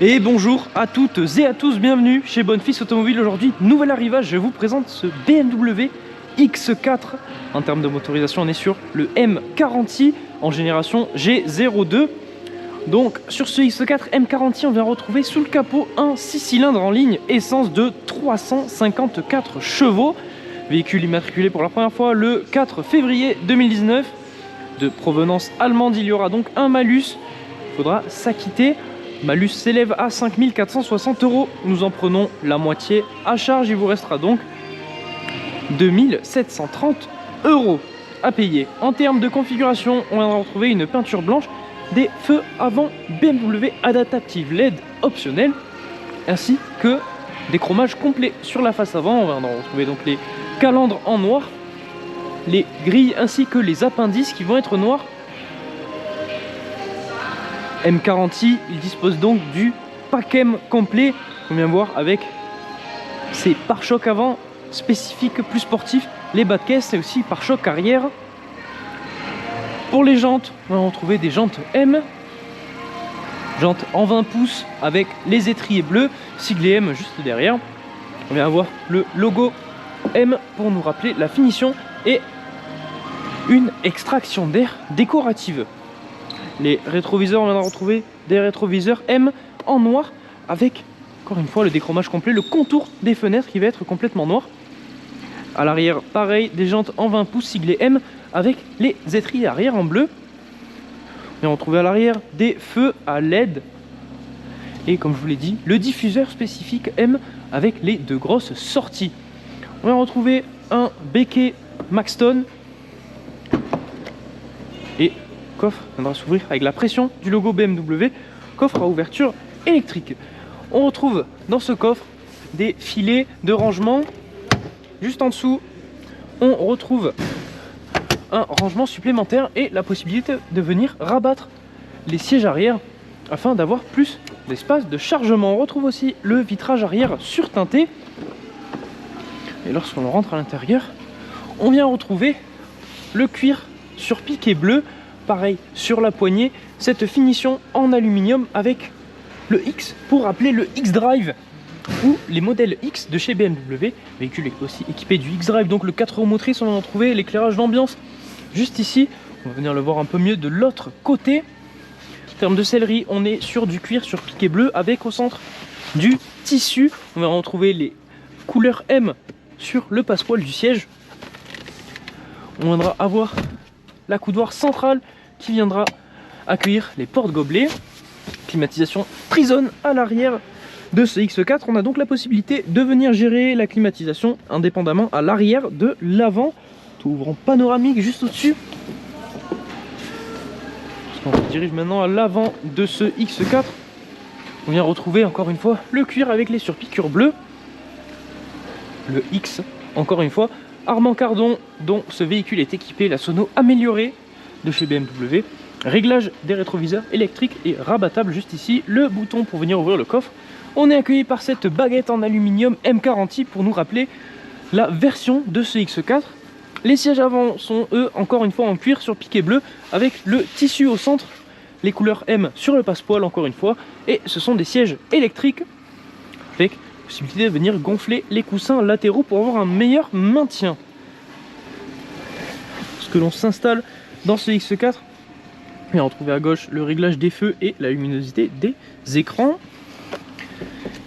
Et bonjour à toutes et à tous, bienvenue chez Bonfils Automobile. Aujourd'hui, nouvel arrivage, je vous présente ce BMW X4. En termes de motorisation, on est sur le M40i en génération G02. Donc sur ce X4 M40i, on vient retrouver sous le capot un 6 cylindres en ligne essence de 354 chevaux. Véhicule immatriculé pour la première fois le 4 février 2019. De provenance allemande, il y aura donc un malus, il faudra s'acquitter. Malus s'élève à 5 460 €. Nous en prenons la moitié à charge. Il vous restera donc 2 730 € à payer. En termes de configuration, on va retrouver une peinture blanche, des feux avant BMW adaptative LED optionnels, ainsi que des chromages complets sur la face avant. On va en retrouver donc les calandres en noir, les grilles ainsi que les appendices qui vont être noirs. M40i, il dispose donc du pack-M complet, on vient voir, avec ses pare-chocs avant spécifiques plus sportifs, les bas de caisse et aussi pare-chocs arrière. Pour les jantes, on va retrouver des jantes M, jantes en 20 pouces avec les étriers bleus, siglé M juste derrière. On vient avoir le logo M pour nous rappeler la finition et une extraction d'air décorative. Les rétroviseurs, on vient de retrouver des rétroviseurs M en noir avec, encore une fois, le déchromage complet, le contour des fenêtres qui va être complètement noir. À l'arrière, pareil, des jantes en 20 pouces siglées M avec les étriers arrière en bleu. On vient retrouver à l'arrière des feux à LED. Et comme je vous l'ai dit, le diffuseur spécifique M avec les deux grosses sorties. On vient retrouver un béquet Maxton. Et coffre viendra s'ouvrir avec la pression du logo BMW, coffre à ouverture électrique. On retrouve dans ce coffre des filets de rangement. Juste en dessous, on retrouve un rangement supplémentaire et la possibilité de venir rabattre les sièges arrière afin d'avoir plus d'espace de chargement. On retrouve aussi le vitrage arrière surteinté. Et lorsqu'on rentre à l'intérieur, on vient retrouver le cuir sur piqué bleu. Pareil sur la poignée, cette finition en aluminium avec le X pour rappeler le X-Drive ou les modèles X de chez BMW. Le véhicule est aussi équipé du X-Drive, donc le 4 roues motrices. On va en trouver l'éclairage d'ambiance juste ici. On va venir le voir un peu mieux de l'autre côté. En termes de sellerie, on est sur du cuir sur piqué bleu avec au centre du tissu. On va retrouver les couleurs M sur le passepoil du siège. On viendra avoir la coudoir centrale qui viendra accueillir les portes-gobelets. Climatisation Trizone à l'arrière de ce X4. On a donc la possibilité de venir gérer la climatisation indépendamment à l'arrière de l'avant. Tout ouvrant panoramique juste au-dessus. On se dirige maintenant à l'avant de ce X4. On vient retrouver encore une fois le cuir avec les surpiqûres bleues. Le X, encore une fois, Armand Cardon, dont ce véhicule est équipé, la sono améliorée de chez BMW. Réglage des rétroviseurs électriques et rabattable juste ici. Le bouton pour venir ouvrir le coffre. On est accueilli par cette baguette en aluminium M40i pour nous rappeler la version de ce X4. Les sièges avant sont eux encore une fois en cuir sur piqué bleu avec le tissu au centre. Les couleurs M sur le passepoil encore une fois. Et ce sont des sièges électriques avec possibilité de venir gonfler les coussins latéraux pour avoir un meilleur maintien. Lorsque l'on s'installe dans ce X4, on va retrouver à gauche le réglage des feux et la luminosité des écrans.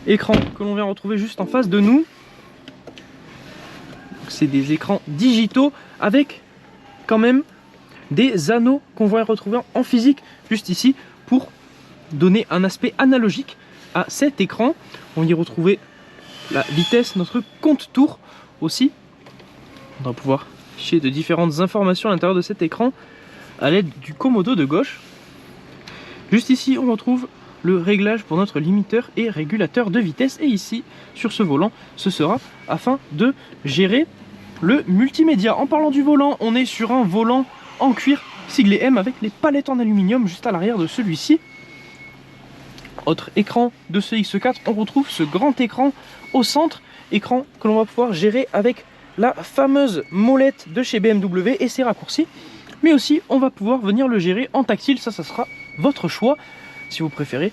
Écran que l'on vient retrouver juste en face de nous. C'est des écrans digitaux avec quand même des anneaux qu'on va retrouver en physique juste ici pour donner un aspect analogique à cet écran. On va y retrouver la vitesse, notre compte tour aussi. On va pouvoir afficher de différentes informations à l'intérieur de cet écran à l'aide du commodo de gauche. Juste ici, on retrouve le réglage pour notre limiteur et régulateur de vitesse. Et ici, sur ce volant, ce sera afin de gérer le multimédia. En parlant du volant, on est sur un volant en cuir siglé M avec les palettes en aluminium juste à l'arrière de celui-ci. Autre écran de ce X4, on retrouve ce grand écran au centre, écran que l'on va pouvoir gérer avec la fameuse molette de chez BMW et ses raccourcis. Mais aussi, on va pouvoir venir le gérer en tactile, ça sera votre choix. Si vous préférez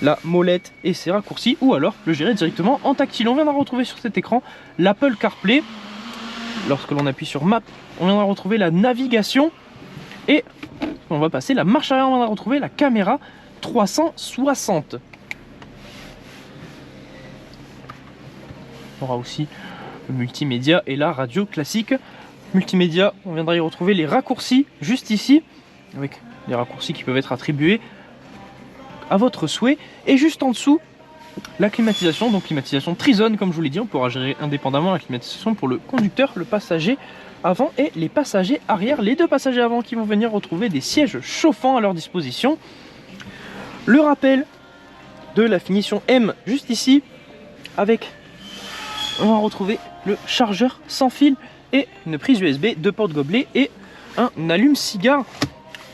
la molette et ses raccourcis, ou alors le gérer directement en tactile. On viendra retrouver sur cet écran l'Apple CarPlay. Lorsque l'on appuie sur Map, on viendra retrouver la navigation et on va passer la marche arrière, on viendra retrouver la caméra 360. On aura aussi le multimédia et la radio classique. Multimédia, on viendra y retrouver les raccourcis juste ici, avec des raccourcis qui peuvent être attribués à votre souhait. Et juste en dessous, la climatisation, donc climatisation trizone, comme je vous l'ai dit, on pourra gérer indépendamment la climatisation pour le conducteur, le passager avant et les passagers arrière. Les deux passagers avant qui vont venir retrouver des sièges chauffants à leur disposition. Le rappel de la finition M juste ici, avec, on va retrouver le chargeur sans fil et une prise USB, deux portes gobelets et un allume-cigare.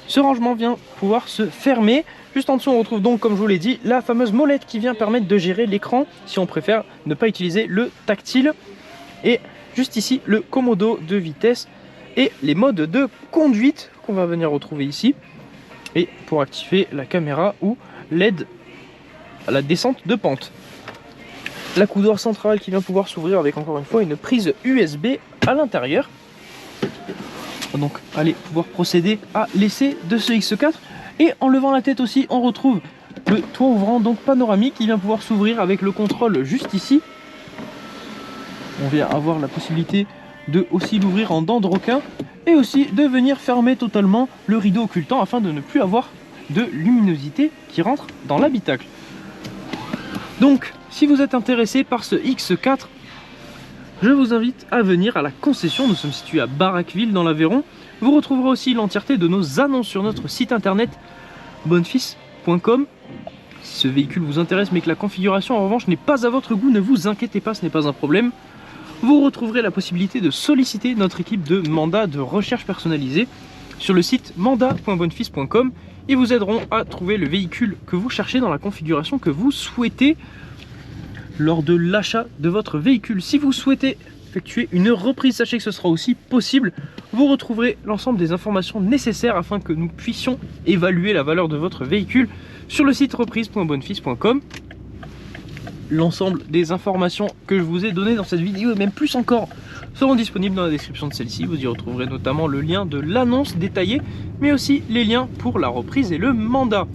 Ce rangement vient pouvoir se fermer. Juste en dessous, on retrouve donc, comme je vous l'ai dit, la fameuse molette qui vient permettre de gérer l'écran si on préfère ne pas utiliser le tactile. Et juste ici, le commodo de vitesse et les modes de conduite qu'on va venir retrouver ici. Et pour activer la caméra ou l'aide à la descente de pente. La coudoir centrale qui vient pouvoir s'ouvrir avec encore une fois une prise USB à l'intérieur. Donc allez pouvoir procéder à l'essai de ce X4. Et en levant la tête aussi, on retrouve le toit ouvrant donc panoramique qui vient pouvoir s'ouvrir avec le contrôle juste ici. On vient avoir la possibilité de aussi l'ouvrir en dents de requin et aussi de venir fermer totalement le rideau occultant afin de ne plus avoir de luminosité qui rentre dans l'habitacle. Donc si vous êtes intéressé par ce X4, je vous invite à venir à la concession. Nous sommes situés à Barraqueville dans l'Aveyron. Vous retrouverez aussi l'entièreté de nos annonces sur notre site internet bonfils.com. Si ce véhicule vous intéresse mais que la configuration en revanche n'est pas à votre goût, ne vous inquiétez pas, ce n'est pas un problème. Vous retrouverez la possibilité de solliciter notre équipe de mandat de recherche personnalisée sur le site mandat.bonfils.com. Ils vous aideront à trouver le véhicule que vous cherchez dans la configuration que vous souhaitez. Lors de l'achat de votre véhicule, si vous souhaitez effectuer une reprise, sachez que ce sera aussi possible. Vous retrouverez l'ensemble des informations nécessaires afin que nous puissions évaluer la valeur de votre véhicule sur le site reprise.bonfils.com. L'ensemble des informations que je vous ai données dans cette vidéo et même plus encore seront disponibles dans la description de celle-ci. Vous y retrouverez notamment le lien de l'annonce détaillée, mais aussi les liens pour la reprise et le mandat.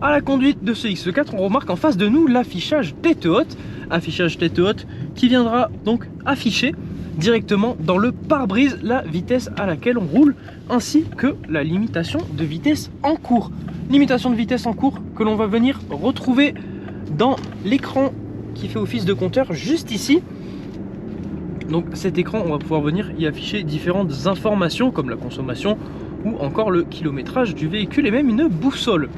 À la conduite de ce X4, on remarque en face de nous l'affichage tête haute. Affichage tête haute qui viendra donc afficher directement dans le pare-brise la vitesse à laquelle on roule, ainsi que la limitation de vitesse en cours. Limitation de vitesse en cours que l'on va venir retrouver dans l'écran qui fait office de compteur juste ici. Donc cet écran, on va pouvoir venir y afficher différentes informations comme la consommation ou encore le kilométrage du véhicule et même une boussole.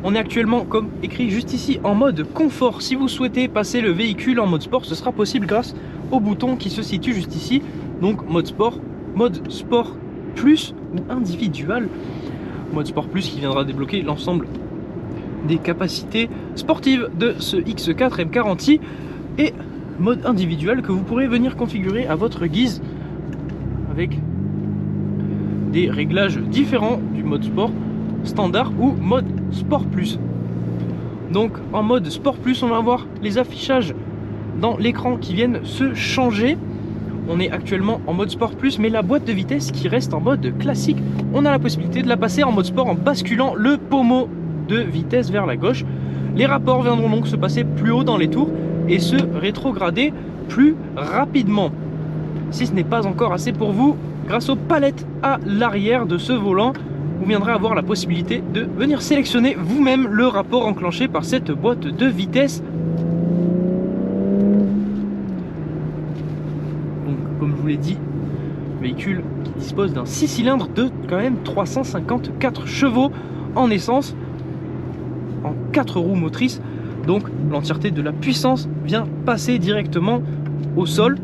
On est actuellement, comme écrit juste ici, en mode confort. Si vous souhaitez passer le véhicule en mode sport, ce sera possible grâce au bouton qui se situe juste ici. Donc mode sport plus ou individuel. Mode sport plus qui viendra débloquer l'ensemble des capacités sportives de ce X4 M40i. Et mode individuel que vous pourrez venir configurer à votre guise avec des réglages différents du mode sport standard ou mode sport plus. Donc en mode sport plus, on va avoir les affichages dans l'écran qui viennent se changer. On est actuellement en mode sport plus, mais la boîte de vitesse qui reste en mode classique, on a la possibilité de la passer en mode sport en basculant le pommeau de vitesse vers la gauche. Les rapports viendront donc se passer plus haut dans les tours et se rétrograder plus rapidement. Si ce n'est pas encore assez pour vous, grâce aux palettes à l'arrière de ce volant, vous viendrez avoir la possibilité de venir sélectionner vous-même le rapport enclenché par cette boîte de vitesse. Donc, comme je vous l'ai dit, véhicule qui dispose d'un 6 cylindres de quand même 354 chevaux en essence, en 4 roues motrices. Donc l'entièreté de la puissance vient passer directement au sol.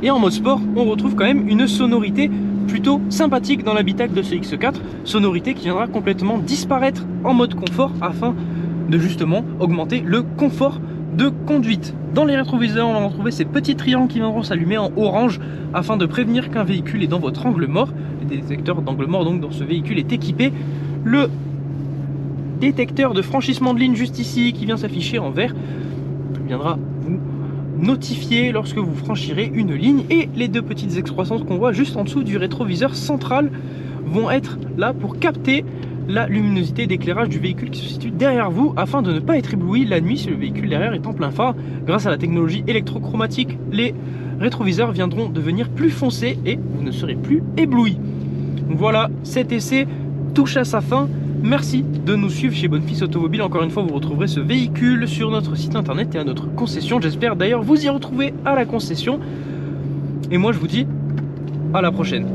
Et en mode sport, on retrouve quand même une sonorité plutôt sympathique dans l'habitacle de ce X4. Sonorité qui viendra complètement disparaître en mode confort afin de justement augmenter le confort de conduite. Dans les rétroviseurs, on va retrouver ces petits triangles qui viendront s'allumer en orange afin de prévenir qu'un véhicule est dans votre angle mort. Le détecteur d'angle mort donc dans ce véhicule est équipé. Le détecteur de franchissement de ligne juste ici qui vient s'afficher en vert viendra vous notifier lorsque vous franchirez une ligne, et les deux petites excroissances qu'on voit juste en dessous du rétroviseur central vont être là pour capter la luminosité d'éclairage du véhicule qui se situe derrière vous afin de ne pas être ébloui la nuit si le véhicule derrière est en plein phare. Grâce à la technologie électrochromatique, les rétroviseurs viendront devenir plus foncés et vous ne serez plus ébloui. Voilà, cet essai touche à sa fin. Merci de nous suivre chez Bonfils Automobile. Encore une fois, vous retrouverez ce véhicule sur notre site internet et à notre concession. J'espère d'ailleurs vous y retrouver à la concession. Et moi, je vous dis à la prochaine.